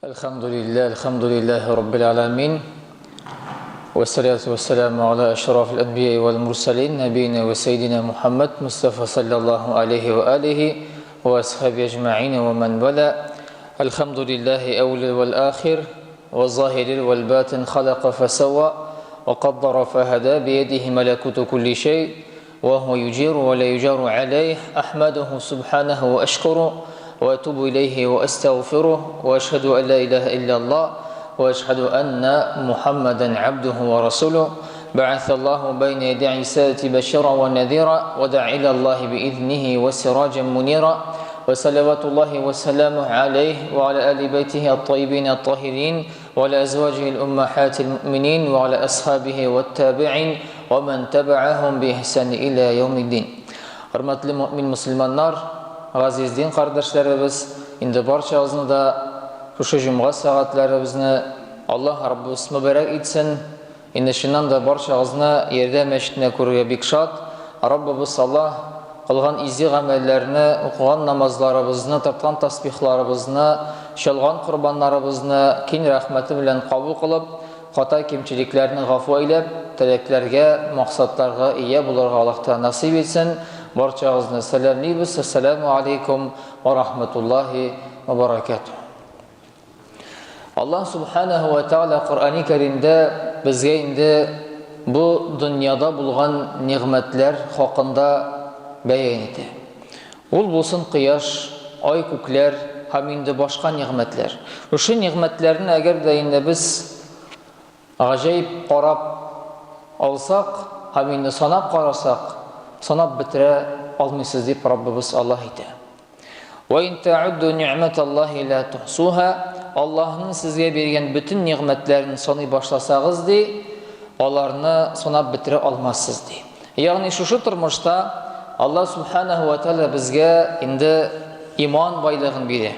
الحمد لله رب العالمين والصلاة والسلام على أشرف الأنبياء والمرسلين نبينا وسيدنا محمد مصطفى صلى الله عليه وآله وأصحابه أجمعين ومن والاه. الحمد لله أول والآخر والظاهر والباطن خلق فسوى وقدر فهدى بيده ملكوت كل شيء وهو يجير ولا يجار عليه. أحمده سبحانه وأشكره وأتوب إليه وأستغفره وأشهد أن لا إله إلا الله وأشهد أن محمدا عبده ورسوله بعث الله بين يدي عيسى بشيرا ونذيرا ودعا إلى الله بإذنه وسراجا منيرا وصلوات الله وسلامه عليه وعلى آل بيته الطيبين الطاهرين وعلى أزواجه الأمهات المؤمنين وعلى أصحابه والتابعين ومن تبعهم بإحسان إلى يوم الدين. Hörmətli mümin müsəlmanlar, aziz din qardaşlarımız, indi barçamızın da şu cümğa saatlərimizni Allah Rabbimiz mübarək etsin. İndi şundan da barçamızını yerdə məşqinə koruya bik şad. Rabbimiz Allah qılğan izi əməllərini, oxuğan namazlarımızı, tartqan tasbihlarımızı, şalğan qurbanlarımızı kin rəhməti bilən qəbul qılıb, xata kimçiliklərini ғafu eləb, tələklərə, maqsadlarga iya bularga Allah'tan nasib etsin. Barçağızını selamlayız. Esselamu aleykum ve rahmetullahi ve barakatuh. Allah subhanahu ve taala Kur'an-ı Kerim'de bizge indi bu dünyada bulgan nimetler hakkında beyan etti. Ol bulsun kıyaş, ay kukler, hem indi başka nimetler. Şu nimetlerin eğer de indi biz acayip qarab alsak, hem indi sanab qarasak, sanab bitire almıyorsunuz deyip Rabbimiz Allah ite. وَاِنْ تَعُدُّوا نِعْمَةَ اللّٰهِ لَا تُحْسُوهَا Allah'ın size bergen bütün nimetlerini sanıy başlasağız dey, onlarını sanab bitire almazsınız dey. Yani şu turmuşta Allah subhanahu ve teala bizge indi iman baylığın biri.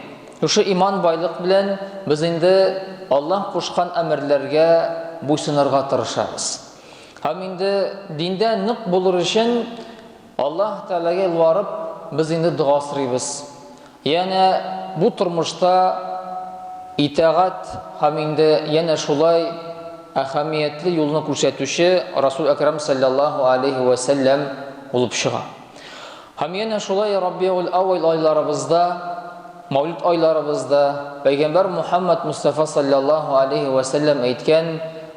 Şu iman baylık bilen biz indi Allah koşkan emirlerge buysunurga tırışarız. Hem indi dinde nık bulur için Allah Teala'ya varıp biz indi dua sırıyız. Yani bu turmuşta itaat hem indi yine şulay ahamiyetli yolunu ko'rsatuvchi Resul Ekrem sallallahu aleyhi ve sellem olup çığa. Hem yine şulay Rabiul Avval aylarımızda, Mavlid aylarımızda Peygamber Muhammed Mustafa sallallahu aleyhi ve sellem aytgan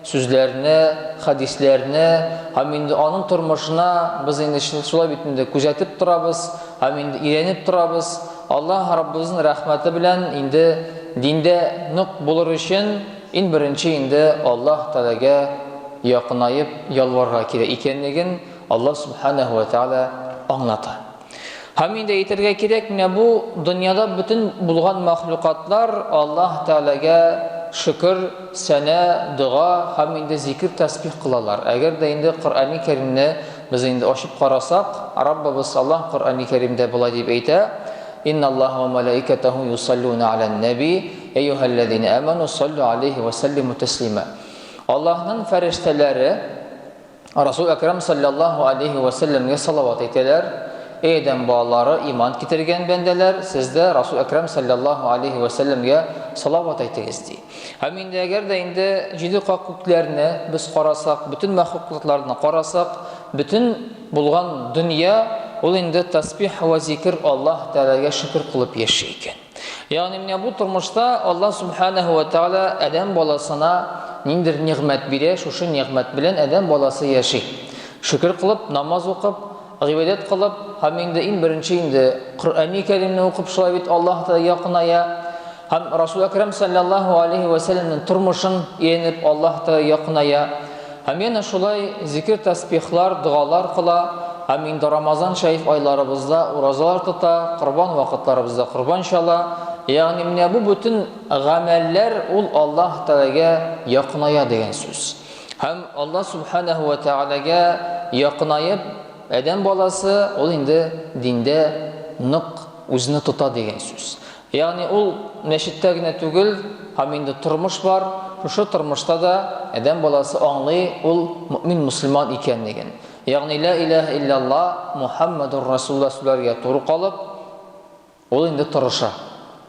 sözlerini, hadislerini, hem indi onun turmuşuna biz indi şulay bitinde kuzatib turabız, hem indi ilenib turabız. Allah Rabbimizin rahmeti bilen indi dinde nık bulur için en birinci indi Allah Teala'ga yakınayıp yalvarga kire ekenligin Allah Subhanahu ve Teala anlata. Hem indi etirge kerek bu dünyada bütün bulgan mahlukatlar Allah Teala'ga şükür, sene, dua, hem indi zikir, tasbih kılalar. Eğer de indi Kur'an-ı Kerim'ni biz indi aşıp qarasak, Rabbimiz Allah Kur'an-ı Kerim'de bulay deyip eyte, İnna Allah ve melaiketehu yusalluna alen nebi eyyühellezine amenu sallu aleyhi ve sellimu teslima. Allah'ın ferişteleri Resul-i Ekrem sallallahu aleyhi ve sellem'e salavat ettiler. Eyden bağları iman getirgen bendeler, siz de Resul-i Ekrem sallallahu aleyhi ve sellem'e salavat ettiniz diye. Hem indi eğer de indi ciddi hakuklerini biz qarasak, bütün mahlukatlarını qarasak, bütün bulgan dünya ol indi tasbih ve zikir Allah Teala'ya şükür kılıp yaşayken. Yani bu turmuşta Allah Subhanahu ve Teala adam balasına nindir nimet bile, şu nimet bilen adam balası yaşay. Şükür kılıp, namaz okup, ibadet kılıp, hem indi en birinci indi Kur'an-ı Kerim'ni okup şulayet Allah Teala yakınaya, hem Resul-i Ekrem sallallahu aleyhi ve sellem'in turmuşun yenip Allah Teala yakınaya, hem yine şulay zikir, tasbihlar, dualar kıla, hem indi Ramazan şerif aylarımızda urazalar tuta, kurban vakitlerimizde kurban inşallah. Yani bu bütün ameller Allah Teala'ya yakınaya degen söz. Hem Allah Subhanahu ve Teala'ya yakınayıp adam balası ol indi dinde nık özünü tuta degen söz. Yani ol neşitte gine tügül, hem indi turmuş var, şu turmuşta da adam balası anlay ol mümin Müslüman ikenligen. Yani la ilahe illallah Muhammedur Resulullah sözlerge turu kalıp ol indi turuşa.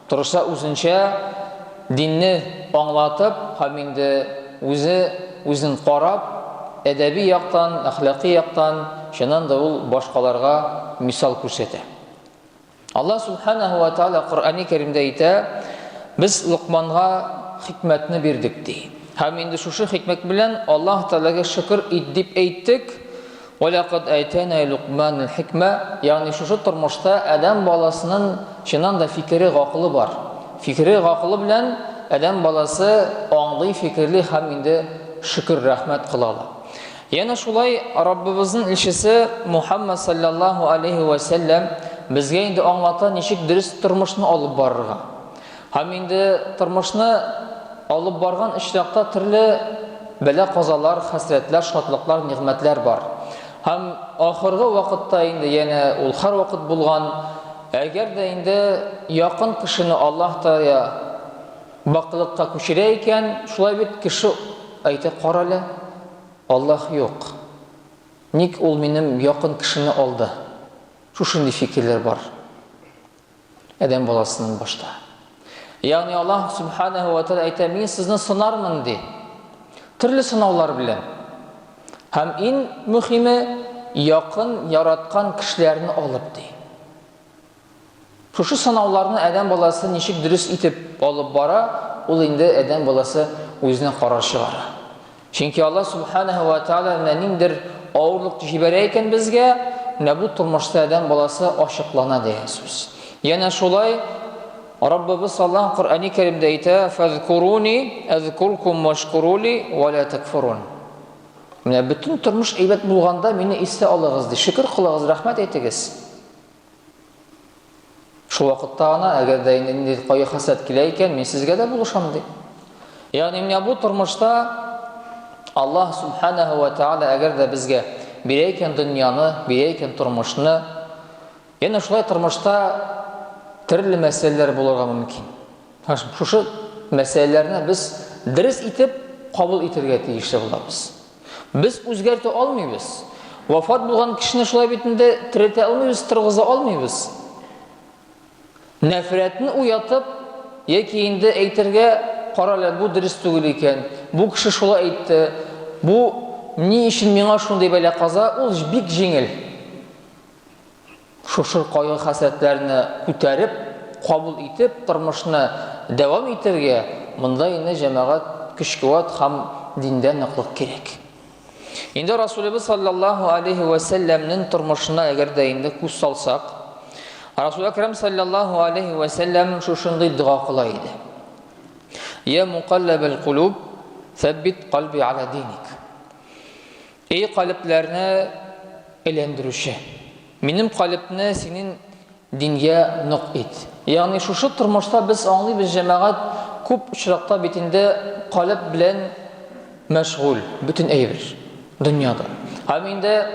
Turuşa özünçe динне аңлатып, һәм инде үзен карап, әдәби яктан, әхлакый яктан, шуннан да ул башкаларга мисал күрсәтә. Аллаһ субханаһу ва тааля Куръани Кәримдә әйтә: "Без Луқманга хикмәтне бирдек" ди. Һәм инде шушы хикмәт белән Аллаһ Таалагә шөкр ит дип әйттек. "Валакад әйтәнә Луқманул хикмә", ягъни шушы тормышта адәм баласының чыннан да фикере, гакылы бар. Фикере, гакылы белән адәм баласы аңлый, фикерле һәм инде шөкр, рәхмәт кылалар. Яна шулай Раббыбызның илчесе Мухаммад саллаллаху алейхи ва саллям безгә инде аңлата, ничек дөрес тормышны алып барырга. Һәм инде тормышны алып барган очракта төрле бәла-казалар, хәсрәтләр, шатлыклар, нигъмәтләр бар. Һәм ахыргы вакытта инде яна ул һәр вакыт булган, әгәр дә инде якын кешене Аллаһ Тааля бакылыкка күчерә икән, шулай бит кеше әйтә: "Карале, Аллаһ юк. Ник ул минем якын кешене алды?" Шушындый фикерләр бар адәм баласының башта. Ягъни Аллаһ субханаһу ва тааля әйтә: "Мин сезне сынармын" ди. Төрле сынаулар белән. Һәм иң мөһиме, якын яраткан кешеләрне алып ди. Шушы сынауларны адәм баласы ничек дөрес итеп алып бара, ул инде адәм баласы үзенә карар чыгара. Чөнки Аллаһ субханаһу ва тааля ниндидер авырлык җибәрә икән безгә, менә бу тормышта адәм баласы ачыклана дигән сүз. Яна шулай Раббыбыз Аллаһ Куръани Кәримдә әйтә: "Фазкуруни азкуркум вашкурули ва ла такфурун". Менә бөтен тормыш әйбәт булганда мине истә алыгыз ди, шөкр кылыгыз, рәхмәт әйтегез. Шул вакытта гына, әгәр дә инде кайгы хәсрәт килә икән, мин сезгә дә булышам ди. Ягъни менә бу тормышта Аллаһ субханаһу ва тааля әгәр дә безгә бирә икән дөньяны, бирә икән тормышны, яна шулай тормышта төрле мәсьәләләр булырга мөмкин. Шушы мәсьәләләрне без дөрес итеп кабул итәргә тиешле булабыз. Без үзгәртә алмыйбыз. Вафат булган кешене шулай бит инде терелтә алмыйбыз, тыргыза алмыйбыз. Нәфрәтне уятып, яки инде әйтергә: "Карале, бу дөрес түгел икән, бу кеше шулай әйтте, бу ни өчен миңа шундый бәла-каза", ул бик җиңел. Шушы кайгы хәсрәтләрне күтәреп, кабул итеп, тормышны дәвам итәргә монда инде җәмәгать көч-куәт һәм диндә ныклык кирәк. Инде Расулыбыз саллаллаху алейхи ва саллямның тормышына әгәр дә инде күз салсак, Расул Акрам саллаллаху алейхи ва саллям шушындый дуа кыла иде: "Я муқаллибал кулуб, саббит қалби ала диник". Эй калыпларны әйләндерүче, минем калыпны синең дингә нык ит. Ягъни шушы тормышта без аңлыйбыз, җәмәгать күп очракта бит инде калып белән мәшгуль, бөтен әйбер дөньяда. Һәм инде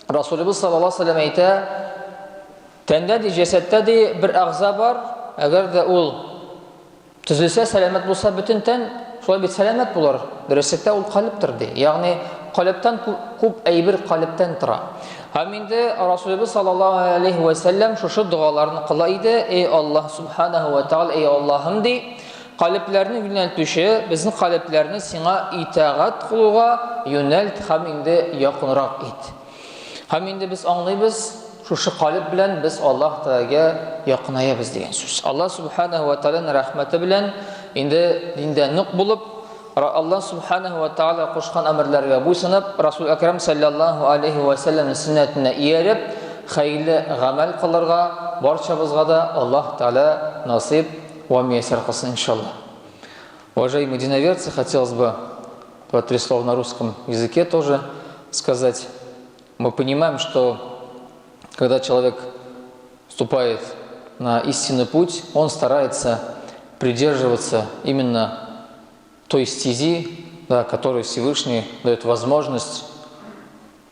Расулыбыз саллаллаху алейхи ва саллям әйтә: "Тәндә ди, җәсәттә ди бер әгъза бар, әгәр дә ул төзелсә, сәламәт булса, бөтен тән шулай бит сәламәт булыр. Дөреслектә ул калыптыр" ди. Ягъни калыптан күп әйбер калыптан тора. Һәм инде Расулыбыз саллаллаху алейхи ва саллям шушы дуаларны кыла иде: "Эй Аллаһ субханаһу ва тааля, эй Аллаһым" ди, "Калыпларны юнәлтүче, безнең калыпларны сиңа итагать кылуга юнәлт һәм инде якынрак ит". Һәм инде без аңлыйбыз, шушы калып белән без Аллаһ Таалагә якынаябыз дигән сүз. Аллаһ субханаһу ва тааляның рәхмәте белән инде диндә нык булып, Аллаһ субханаһу ва тааля кушкан әмерләргә буйсынып, Расул Акрам саллаллаху алейхи ва саллямның сөннәтенә ияреп, хәйле гамәл кылырга барчабызга да Аллаһ Тааля насип ва миясәр кылсын иншаллах. Уважаемые единоверцы, хотелось бы по 3 слова на русском языке тоже сказать. Мы понимаем, что когда человек вступает на истинный путь, он старается придерживаться именно той стези, да, которой Всевышний дает возможность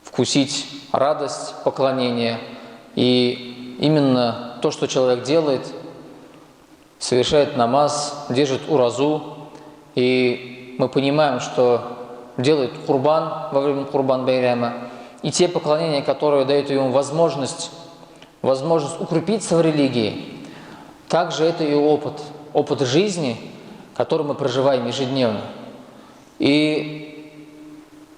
вкусить радость поклонения. И именно то, что человек делает, совершает намаз, держит уразу, и мы понимаем, что делает курбан во время курбан-байрама, и те поклонения, которые дают ему возможность укрепиться в религии, также это и опыт жизни, который мы проживаем ежедневно. И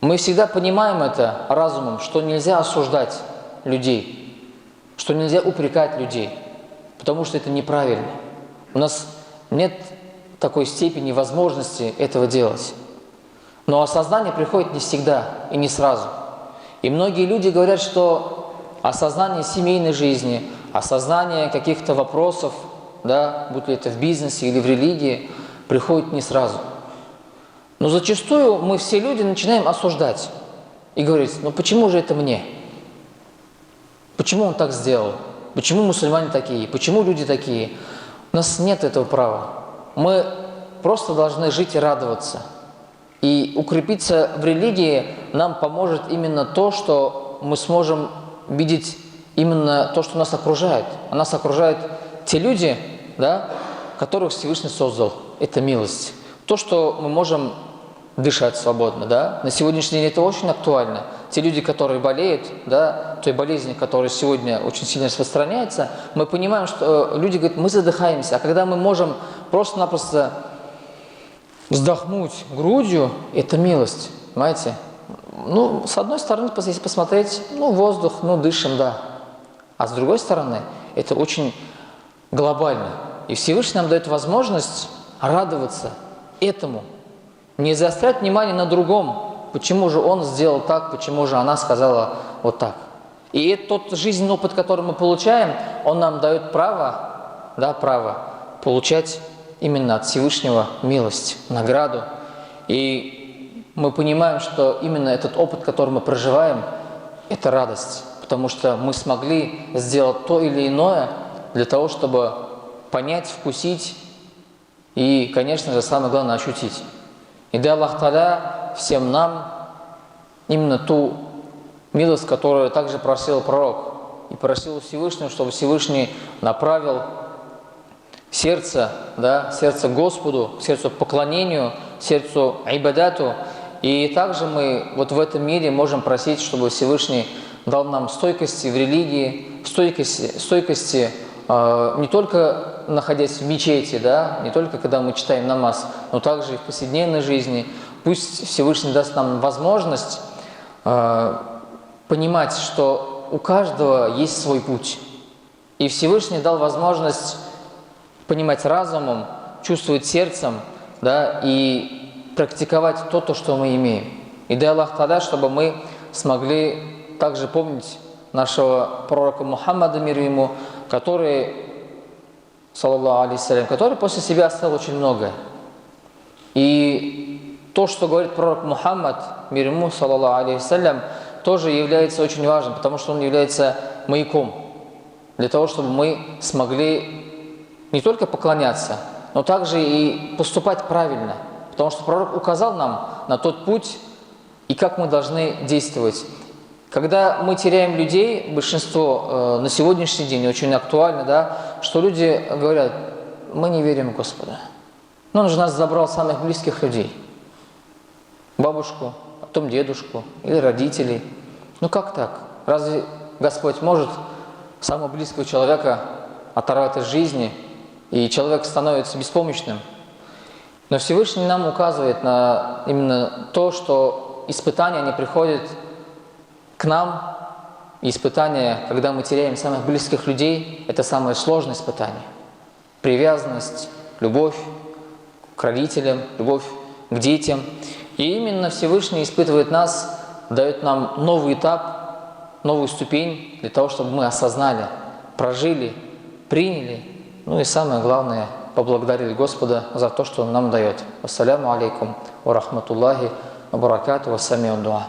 мы всегда понимаем это разумом, что нельзя осуждать людей, что нельзя упрекать людей, потому что это неправильно. У нас нет такой степени возможности этого делать. Но осознание приходит не всегда и не сразу. И многие люди говорят, что осознание семейной жизни, осознание каких-то вопросов, да, будь ли это в бизнесе или в религии, приходит не сразу. Но зачастую мы все люди начинаем осуждать и говорить: ну почему же это мне? Почему он так сделал? Почему мусульмане такие? Почему люди такие? У нас нет этого права. Мы просто должны жить и радоваться. И укрепиться в религии нам поможет именно то, что мы сможем видеть именно то, что нас окружает. А нас окружают те люди, да, которых Всевышний создал. Это милость. То, что мы можем дышать свободно. Да? На сегодняшний день это очень актуально. Те люди, которые болеют, да, той болезнью, которая сегодня очень сильно распространяется, мы понимаем, что люди говорят: мы задыхаемся. А когда мы можем просто-напросто вздохнуть грудью, это милость, понимаете? Ну, с одной стороны, если посмотреть, ну, воздух, ну, дышим, да. А с другой стороны, это очень глобально. И Всевышний нам дает возможность радоваться этому. Не заострять внимание на другом. Почему же он сделал так, почему же она сказала вот так. И тот жизненный опыт, который мы получаем, он нам дает право, да, право получать именно от Всевышнего милость, награду. И мы понимаем, что именно этот опыт, который мы проживаем, это радость. Потому что мы смогли сделать то или иное для того, чтобы понять, вкусить и, конечно же, самое главное, ощутить. И дай Аллах Та'аля всем нам именно ту милость, которую также просил пророк. И просил Всевышнего, чтобы Всевышний направил сердце, да, сердце Господу, сердцу поклонению, сердцу айбадату. И также мы вот в этом мире можем просить, чтобы Всевышний дал нам стойкости в религии, стойкости не только находясь в мечети, да, не только когда мы читаем намаз, но также и в повседневной жизни. Пусть Всевышний даст нам возможность понимать, что у каждого есть свой путь. И Всевышний дал возможность понимать разумом, чувствовать сердцем, да, и практиковать то, что мы имеем. И дай Аллах Та'аля, чтобы мы смогли также помнить нашего пророка Мухаммада, мир ему, который, саллаллаху алейхи, который после себя оставил очень многое. И то, что говорит пророк Мухаммад, мир ему, саллаллаху алейхи, тоже является очень важным, потому что он является маяком для того, чтобы мы смогли не только поклоняться, но также и поступать правильно. Потому что пророк указал нам на тот путь и как мы должны действовать. Когда мы теряем людей, большинство на сегодняшний день очень актуально, да, что люди говорят: мы не верим в Господа. Но он же нас забрал самых близких людей. Бабушку, потом дедушку или родителей. Ну как так? Разве Господь может самого близкого человека оторвать от жизни, и человек становится беспомощным? Но Всевышний нам указывает на именно то, что испытания, они приходят к нам. И испытания, когда мы теряем самых близких людей, это самое сложное испытание. Привязанность, любовь к родителям, любовь к детям. И именно Всевышний испытывает нас, дает нам новый этап, новую ступень для того, чтобы мы осознали, прожили, приняли. Ну и самое главное, поблагодарили Господа за то, что Он нам дает. Ассаляму алейкум ва рахматуллахи ва баракату ва сами'ун дуа.